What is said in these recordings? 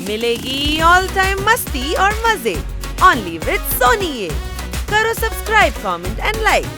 मिलेगी all time मस्ती और मजे ओनली विद सोनी ये। करो सब्सक्राइब, कमेंट एंड लाइक।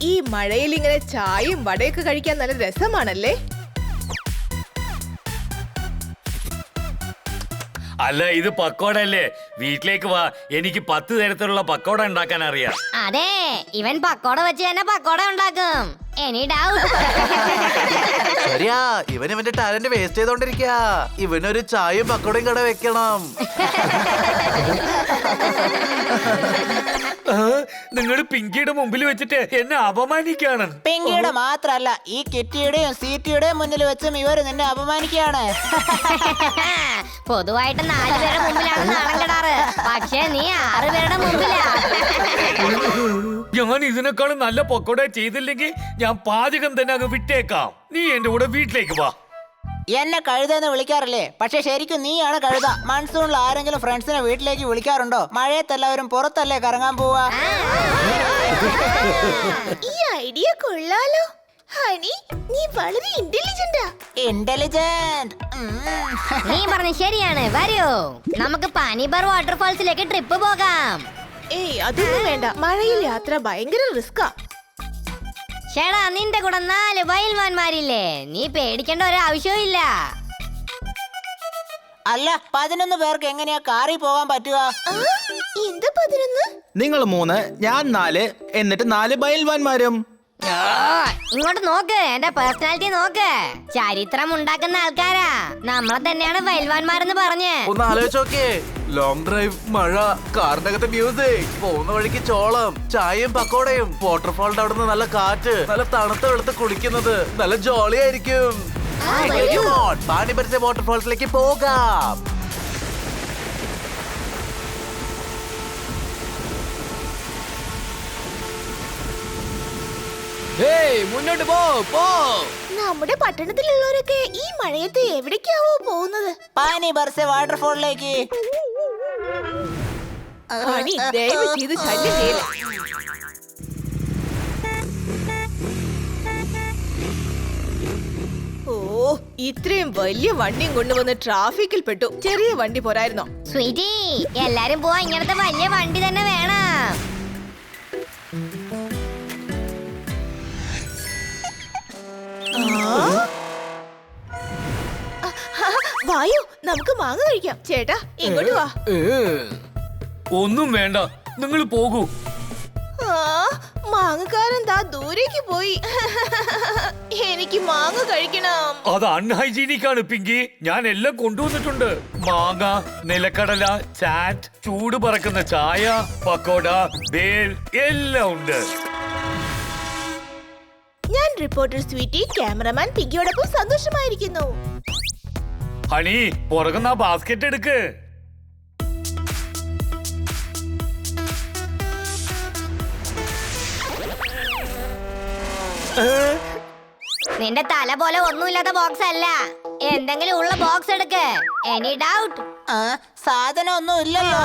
ഈ മഴയിൽ ഇങ്ങനെ ചായയും വടയൊക്കെ കഴിക്കാൻ നല്ല രസമാണല്ലേ? അല്ല, ഇത് പക്കോട അല്ലേ? വീട്ടിലേക്ക് വാ, എനിക്ക് 10 തരത്തിലുള്ള പക്കോട ഉണ്ടാക്കാൻ അറിയാം. അതെ, ഇവൻ പക്കോട വെച്ച് തന്നെ പക്കോട ഉണ്ടാക്കും. Any doubt? ശരിയാ, ഇവന്റെ ടാലന്റ് വേസ്റ്റ് ചെയ്തോണ്ടിരിക്ക. ഇവനൊരു ചായയും പക്കോടയും കട വെക്കണം. നിങ്ങൾ പിങ്കിയുടെ മുമ്പിൽ വെച്ചിട്ട് എന്നെ അപമാനിക്കാണ്. പിങ്കിയുടെ മാത്രല്ല, ഈ കിറ്റിയുടെയും സീറ്റിയുടെയും മുന്നിൽ വെച്ചും ഇവര് നിന്നെ അപമാനിക്കുകയാണ്. പൊതുവായിട്ട് 4 പേരുടെ മുമ്പിലാണ് നാണം കെടാറ്, പക്ഷേ നീ 6 പേരുടെ മുമ്പിലാ. ഞാൻ ഇതിനേക്കാളും നല്ല പക്കോട ചെയ്തില്ലെങ്കിൽ ഞാൻ പാചകം തന്നെ അങ്ങ് വിട്ടേക്കാം. നീ എന്റെ കൂടെ വീട്ടിലേക്ക് വാ. എന്നെ കഴുതെന്ന് വിളിക്കാറില്ലേ? പക്ഷെ ശരിക്കും നീയാണ് കഴുത. മൺസൂണിൽ ആരെങ്കിലും ഫ്രണ്ട്സിനെ വീട്ടിലേക്ക് വിളിക്കാറുണ്ടോ? മഴയത്തെല്ലാവരും പുറത്തല്ലേ കറങ്ങാൻ പോവാ. ഈ ഐഡിയ കൊള്ളാലോ. ഹണി, നീ വളരെ ഇന്റലിജന്റാ. ഇന്റലിജന്റ്. നീ പറഞ്ഞ ശരിയാണ്. വരൂ, നമുക്ക് പാനിബർ വാട്ടർഫാൾസിലേക്ക് ട്രിപ്പ് പോകാം. ഏയ്, അതൊന്നും വേണ്ട. മഴയിൽ യാത്ര ഭയങ്കര റിസ്കാ. ചേടാ, നിന്റെ കൂടെ 4 ബയൽവാന്മാരില്ലേ? നീ പേടിക്കേണ്ട ഒരു ആവശ്യവും ഇല്ല. അല്ല, 11 പേർക്ക് എങ്ങനെയാ കാറിൽ പോകാൻ പറ്റുക? എന്ത് 11? നിങ്ങൾ 3, ഞാൻ 4, എന്നിട്ട് 4 ബയൽവാന്മാരും. ഇങ്ങോട്ട് നോക്ക്, എന്റെ പേഴ്സണാലിറ്റി നോക്ക്. ചരിത്രം ഉണ്ടാക്കുന്ന ആൾക്കാരാ. നമ്മളെ തന്നെയാണ് ബയൽവാന്മാരെന്ന് പറഞ്ഞ്. ഒന്ന് ആലോചിച്ചോക്കേ, ലോങ് ഡ്രൈവ്, മഴ, കാറിനകത്തെ മ്യൂസിക്, പോകുന്ന വഴിക്ക് ചോളം, ചായയും പക്കോടയും, വാട്ടർഫാളിന്റെ അവിടുന്ന് നല്ല കാറ്റ്, നല്ല തണുത്ത വെള്ളത്ത് കുടിക്കുന്നത് നല്ല ജോളി ആയിരിക്കും. പാനിപരിച്ച വാട്ടർഫാൾസിലേക്ക് പോകാം. മുന്നോട്ട് പോ. നമ്മുടെ പട്ടണത്തിലുള്ളവരൊക്കെ ഈ മഴയത്ത് എവിടേക്കാവോ പോകുന്നത്? പാനി ബർസെ വാട്ടർഫോളിലേക്ക്. ഹണി, ദയവ് ചെയ്ത് ശല്യം ചെയ്യില്ല. ഓ, ഇത്രയും വലിയ വണ്ടിയും കൊണ്ടുവന്ന് ട്രാഫിക്കിൽ പെട്ടു. ചെറിയ വണ്ടി പോരായിരുന്നോ? സ്വീറ്റി, എല്ലാരും പോവാ, ഇങ്ങനത്തെ വലിയ വണ്ടി തന്നെ വേണം. വായു, നമുക്ക് മാങ്ങ കഴിക്കാം. ചേട്ടാ, ഇങ്ങോട്ട് വാ. ഒന്നും വേണ്ട, നിങ്ങൾ പോകൂ. മാങ്ങക്കാരൻ ദാ ദൂരേക്ക് പോയി. എനിക്ക് മാങ്ങ കഴിക്കണം. അത് അൺഹൈജീനിക് ആണ് പിങ്കി. ഞാൻ എല്ലാം കൊണ്ടുവന്നിട്ടുണ്ട്. മാങ്ങ, നിലക്കടല, ചാറ്റ്, ചൂട് പറക്കുന്ന ചായ, പക്കോട, ബേൽ എല്ലാം ഉണ്ട്. ഞാൻ റിപ്പോർട്ടർ സ്വീറ്റി, ക്യാമറമാൻ പിങ്കിയോടൊപ്പം സന്തോഷമായിരിക്കുന്നു. ഹണി, പുറകുന്ന ബാസ്കറ്റ് എടുക്ക്. നിന്റെ തല പോലെ ഒന്നുമില്ലാത്ത ബോക്സ് അല്ല, എന്തെങ്കിലും ഉള്ള ബോക്സ് എടുക്ക്. Any doubt? സാധനം ഒന്നും ഇല്ലല്ലോ.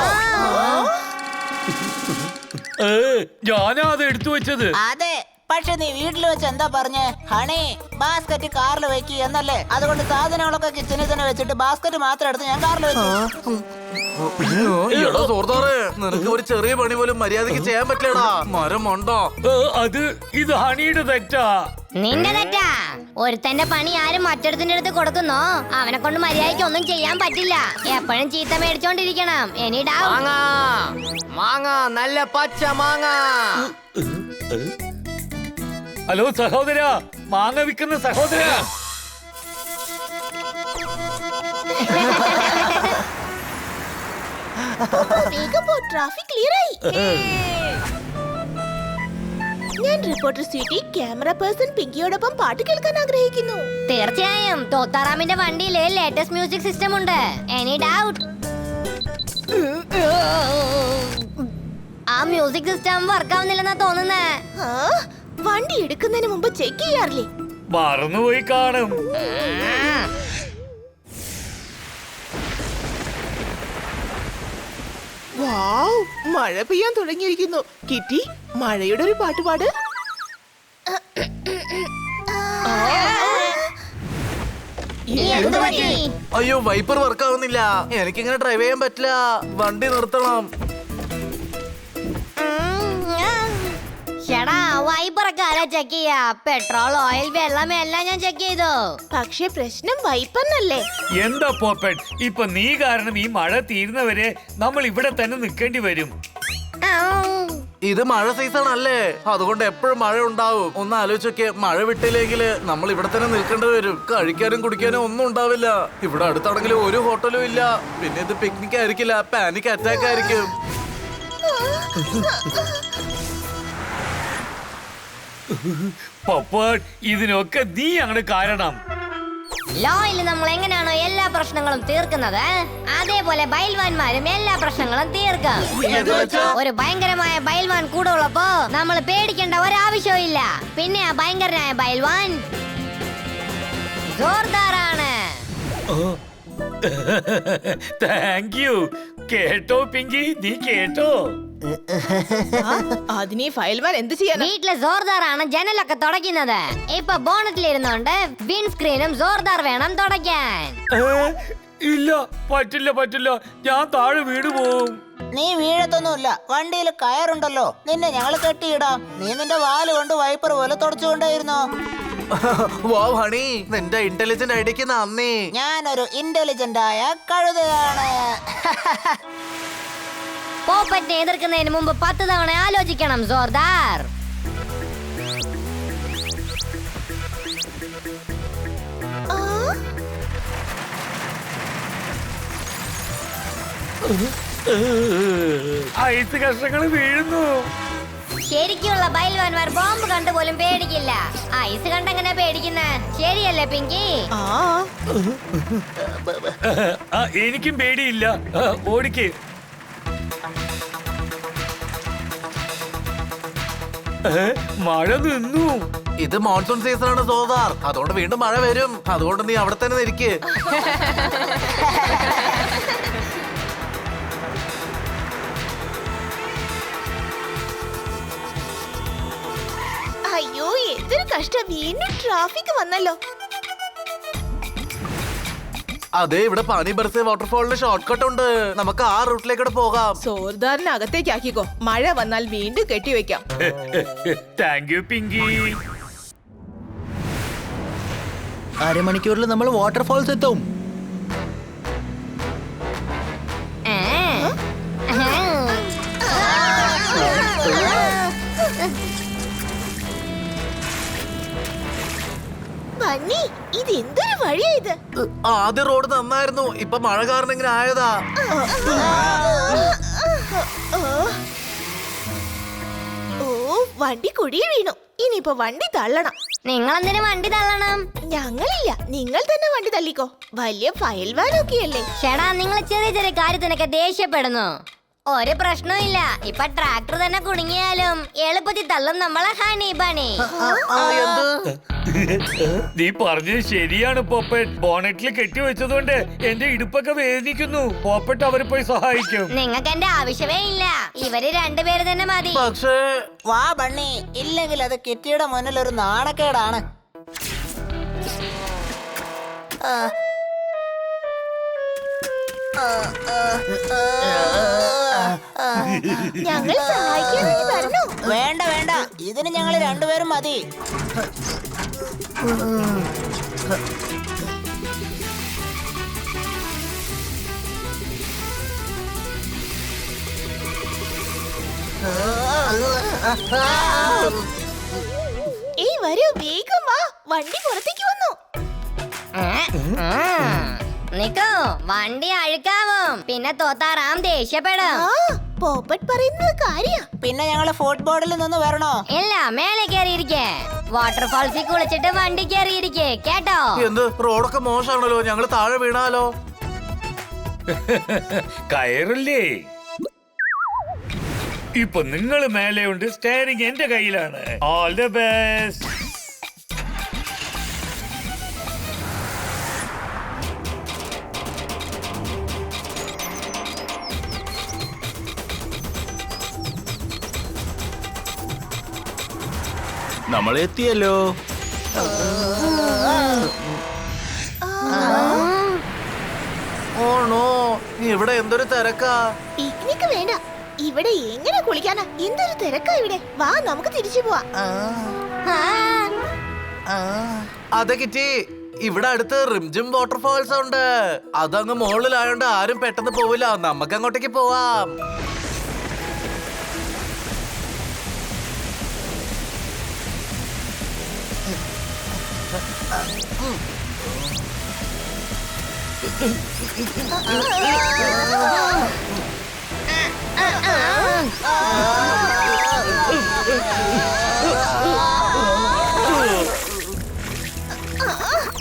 ഞാനാ അത് എടുത്തു വെച്ചത്. അതെ, പക്ഷെ നീ വീട്ടിൽ വെച്ച് എന്താ പറഞ്ഞേ? ഹണി, ബാസ്കറ്റ് കാറിൽ വെക്ക് എന്നല്ലേ? അതുകൊണ്ട് സാധനങ്ങളൊക്കെ കിച്ചണിൽ തന്നെ വെച്ചിട്ട് ബാസ്കറ്റ് മാത്രം എടുത്ത് ഞാൻ കാറിൽ വെച്ചു. എടാ സുഹൃത്താറേ, നിനക്ക് ഒരു ചെറിയ പണി പോലും മര്യാദക്ക് ചെയ്യാൻ പറ്റില്ലടാ. മരം ഉണ്ടോ? ഇത് ഹണിയുടെ തെറ്റാ. നിന്റെ തെറ്റാ. ഒരുത്തന്റെ പണി ആരും മറ്റൊരുത്തിന്റെ അടുത്ത് കൊടുക്കുന്നോ അവനെ കൊണ്ട് മര്യാദയ്ക്ക് ഒന്നും ചെയ്യാൻ പറ്റില്ല. എപ്പോഴും ചീത്ത മേടിച്ചോണ്ടിരിക്കണം. Any doubt? മാങ്ങ, നല്ല പച്ച മാങ്ങ. ഹലോ സഹോദര, മാങ്ങ വിൽക്കുന്ന സഹോദര. വേഗം പോ, ട്രാഫിക് ക്ലിയർ ആയി. ഞാൻ റിപ്പോർട്ടർ സ്വീറ്റി, ക്യാമറ പേഴ്സൺ പിങ്കിയോടൊപ്പം പാട്ട് കേൾക്കാൻ ആഗ്രഹിക്കുന്നു. തീർച്ചയായും. തോത്താറാമിന്റെ വണ്ടിയില് ലേറ്റസ്റ്റ് മ്യൂസിക് സിസ്റ്റം ഉണ്ട്. Any doubt? ആ മ്യൂസിക് സിസ്റ്റം വർക്ക് ആവുന്നില്ലെന്നാ തോന്നുന്നേ. വണ്ടി എടുക്കുന്നതിന് മുമ്പ് ചെക്ക് ചെയ്യാറില്ലേ? മറന്നുപോയി കാണും. വാവ്, മഴ പെയ്യാൻ തുടങ്ങിയിരിക്കുന്നു. കിറ്റി, മഴയുടെ ഒരു പാട്ട് പാട്. എന്ത് പറ്റി? അയ്യോ വൈപ്പർ വർക്ക് ആവുന്നില്ല. എനിക്കിങ്ങനെ ഡ്രൈവ് ചെയ്യാൻ പറ്റില്ല. വണ്ടി നിർത്തണം. ചേടാ വൈപ്പറൊക്കെ ആരാ ചെക്ക് ചെയ്യാ? പെട്രോൾ, ഓയിൽ, വെള്ളം എല്ലാം ഞാൻ ചെക്ക് ചെയ്തു. പക്ഷെ പ്രശ്നം വൈപ്പന്നല്ലേ? എന്താ പോപ്പറ്റ്, ഇപ്പൊ നീ കാരണം ഈ മഴ തീരുന്നവരെ നമ്മൾ ഇവിടെ തന്നെ നിൽക്കേണ്ടി വരും. ഇത് മഴ സീസൺ അല്ലേ, അതുകൊണ്ട് എപ്പോഴും മഴ ഉണ്ടാവും. ഒന്ന് ആലോചിച്ചൊക്കെ, മഴ വിട്ടില്ലെങ്കിൽ നമ്മൾ ഇവിടെ തന്നെ നിൽക്കേണ്ടി വരും. കഴിക്കാനും കുടിക്കാനും ഒന്നും ഉണ്ടാവില്ല. ഇവിടെ അടുത്താണെങ്കിൽ ഒരു ഹോട്ടലും ഇല്ല. പിന്നെ ഇത് പിക്നിക് ആയിരിക്കില്ല, പാനിക് അറ്റാക്ക് ആയിരിക്കും. പോപ്പറ്റ്, ഇതിനൊക്കെ നീയാണ് കാരണം. ലോയിൽ നമ്മൾ എങ്ങനെയാണോ എല്ലാ പ്രശ്നങ്ങളും തീർക്കുന്നത്, അതേപോലെ ബൈൽവാൻമാരും എല്ലാ പ്രശ്നങ്ങളും തീർക്കും. ഒരു ഭയങ്കരമായ ബൈൽവാൻ കൂടെ ഉള്ളപ്പോ നമ്മൾ പേടിക്കേണ്ട ഒരാവശ്യവും ഇല്ല. പിന്നെ ആ ഭയങ്കരനായ ബൈൽവാൻ ജോർദാറാണ്. Thank you. കേട്ടോ പിങ്കി, നീ കേട്ടോ? അതിന് ഈ ഫയൽമാൻ എന്ത് ചെയ്യാനാ? വീട്ടിലെ ജോർദാറാണ് ജനലൊക്കെ തുടയ്ക്കുന്നത്. ഇപ്പൊ ബോണറ്റിലിരുന്നോണ്ട് വിൻസ്ക്രീനും ജോർദാർ വേണം തുടയ്ക്കാൻ. ഇല്ല, പറ്റില്ല പറ്റില്ല, ഞാൻ താഴെ വീട് പോവും. നീ വീഴത്തൊന്നുമില്ല. വണ്ടിയിൽ കയറുണ്ടല്ലോ, നിന്നെ ഞങ്ങള് കെട്ടിയിടാം. നീ നിന്റെ വാല് കൊണ്ട് വൈപ്പർ പോലെ തുടച്ചുകൊണ്ടേയിരുന്നോ? വാവ് ഹണി, നിന്റെ ഇന്റലിജന്റ് ഐഡിയക്ക് നന്ദി. ഞാനൊരു ഇന്റലിജന്റ് ആയ കഴുതയാണ്. പോപ്പറ്റിനെ എതിർക്കുന്നതിന് മുമ്പ് 10 തവണ ആലോചിക്കണം ജോർദാർ. ഐസ് കഷ്ണങ്ങൾ വീഴുന്നു. ശരിക്കുള്ള ബൈൽവാൻമാർ ബോംബ് കണ്ടു പോലും പേടിക്കില്ല. ഐസ് കണ്ടെങ്ങനെ പേടിക്കുന്ന? ശരിയല്ലേ പിങ്കി? എനിക്കും പേടിയില്ല. ഓടിക്ക്. മഴ നിന്നു. ഇത് മോൺസൂൺ സീസൺ ആണ് സോദാർ, അതുകൊണ്ട് വീണ്ടും മഴ വരും. അതുകൊണ്ട് നീ അവിടെ തന്നെ ഇരിക്ക്. അയ്യോ, എന്തൊരു കഷ്ടം. വീണ്ടും ട്രാഫിക് വന്നല്ലോ. അതെ, ഇവിടെ പാനി ബർസെ വാട്ടർഫോളിന് ഷോർട്ട് കട്ട് ഉണ്ട്. നമുക്ക് ആ റൂട്ടിലേക്കൂടെ പോകാം. സോർദാറിനെ അകത്തേക്ക് ആക്കിക്കോ. മഴ വന്നാൽ വീണ്ടും കെട്ടിവെക്കാം. Thank you Pinky. അരമണിക്കൂറിൽ നമ്മൾ വാട്ടർഫോൾസ് എത്തും. ബണ്ണി, ഇത് എന്തൊരു വഴിയാ ഇത്? ആദ്യ റോഡ് നന്നായിരുന്നു, ഇപ്പൊ മഴ കാരണം ഇങ്ങനെ ആയതാ. ഓ, വണ്ടി കുഴിയിൽ വീണു. ഇനിയിപ്പോ വണ്ടി തള്ളണം. നിങ്ങൾ എന്തിനു വണ്ടി തള്ളണം? ഞങ്ങളില്ല, നിങ്ങൾ തന്നെ വണ്ടി തള്ളിക്കോ. വലിയ ഫയൽവാനൊക്കെയല്ലേ. ചേടാ, നിങ്ങൾ ചെറിയ ചെറിയ കാര്യത്തിനൊക്കെ ദേഷ്യപ്പെടുന്നു. ഒരു പ്രശ്നവും ഇല്ല. ഇപ്പൊ ട്രാക്ടർ തന്നെ കുടുങ്ങിയാലും എളുപ്പത്തിൽ തള്ളും നമ്മളെ ഹണി ബണി. നീ പറഞ്ഞത് ശരിയാണ് പോപ്പറ്റ്. ബോണറ്റിൽ കെട്ടിവെച്ചതുകൊണ്ട് എന്റെ ഇടുപ്പൊക്കെ വേദനിക്കുന്നു. പോപ്പറ്റ് അവരെ പോയി സഹായിക്കും. നിങ്ങൾക്ക് എന്റെ ആവശ്യമേ ഇല്ല. ഇവര് രണ്ടുപേര് തന്നെ മതി. പക്ഷേ വാ ബണ്ണി, ഇല്ലെങ്കിൽ അത് കിറ്റിയുടെ മുന്നിൽ ഒരു നാണക്കേടാണ്. ഞങ്ങൾ സഹായിക്കാൻ വേണ്ടി വരണോ? വേണ്ട വേണ്ട, ഇതിന് ഞങ്ങൾ രണ്ടുപേരും മതി. ഏയ് വരൂ, വേഗം വാ. വണ്ടി പുറത്തേക്ക് വന്നു. നിക്കോ, വണ്ടി അഴുക്കാവും. പിന്നെ തോത്താറാം ദേഷ്യപ്പെടും. പോപ്പറ്റ് പറയുന്നത് കാര്യാ. പിന്നെ ഞങ്ങള് ഫുട്ബോളിൽ നിന്ന് വരണോ? ഇല്ല, മേലെ കയറിയിരിക്കേ. വാട്ടർഫാൾസിൽ കുളിച്ചിട്ട് വണ്ടി കയറിയിരിക്കേ, കേട്ടോ? എന്ത്, റോഡൊക്കെ മോശമാണല്ലോ. ഞങ്ങള് താഴെ വീണാലോ? കയറില്ലേ? ഇപ്പൊ നിങ്ങൾ മേലെയുണ്ട്, സ്റ്റെയറിംഗ് എന്റെ കയ്യിലാണ്. All the best. നമ്മൾ എത്തിയല്ലോ. ഓണോ ഇവിടെ എന്തൊരു തിരക്കാ. പിക്നിക് വേണ്ട, ഇവിടെ എങ്ങനെ കുളിക്കാനാ? എന്തൊരു തിരക്കാ ഇവിടെ. വാ നമുക്ക് തിരിച്ചു പോവാ. അതെ കിറ്റി, ഇവിടെ അടുത്ത് റിംജിം വാട്ടർഫാൾസ് ഉണ്ട്. അതങ്ങ് മുകളിലായോണ്ട് ആരും പെട്ടെന്ന് പോവില്ല. നമുക്ക് അങ്ങോട്ടേക്ക് പോവാം.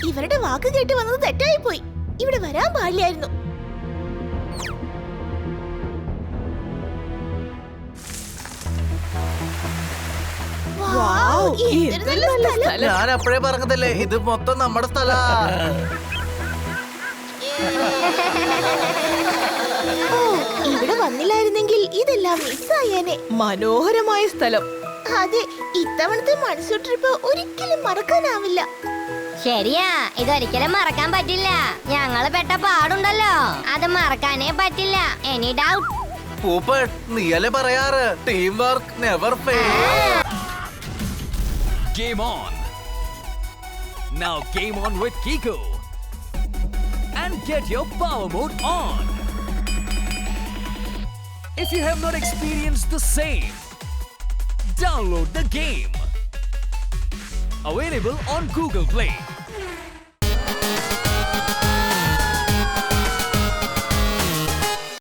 ഇവരുടെ വാക്ക് കേട്ട് വന്നത് തെറ്റായി പോയി. ഇവിടെ വരാൻ പാടില്ലായിരുന്നു. വൗ, എന്തൊരു നല്ല സ്ഥലം. ഞാൻ അപ്പോഴേ പറഞ്ഞതല്ലേ, ഇത് മൊത്തം നമ്മുടെ സ്ഥലാ. ഓ, ഇവിടെ വന്നില്ലായിരുന്നെങ്കിൽ ഇതെല്ലാം മിസ്സായേനെ. മനോഹരമായ സ്ഥലം. അതെ, ഇത്തവണത്തെ മൺസൂൺ ട്രിപ്പ് ഒരിക്കലും മറക്കാനാവില്ല. ശരിയാ, ഇതൊരിക്കലും മറക്കാൻ പറ്റില്ല. ഞങ്ങള് പെട്ട പാടുണ്ടല്ലോ, അത് മറക്കാനേ പറ്റില്ല. Any doubt? പൂപ്പട്ട്, നീയല്ലേ പറയാറ് team work never fail. Game on! Now game on with Kiko! And get your power mode on! If you have not experienced the same, download the game! Available on Google Play.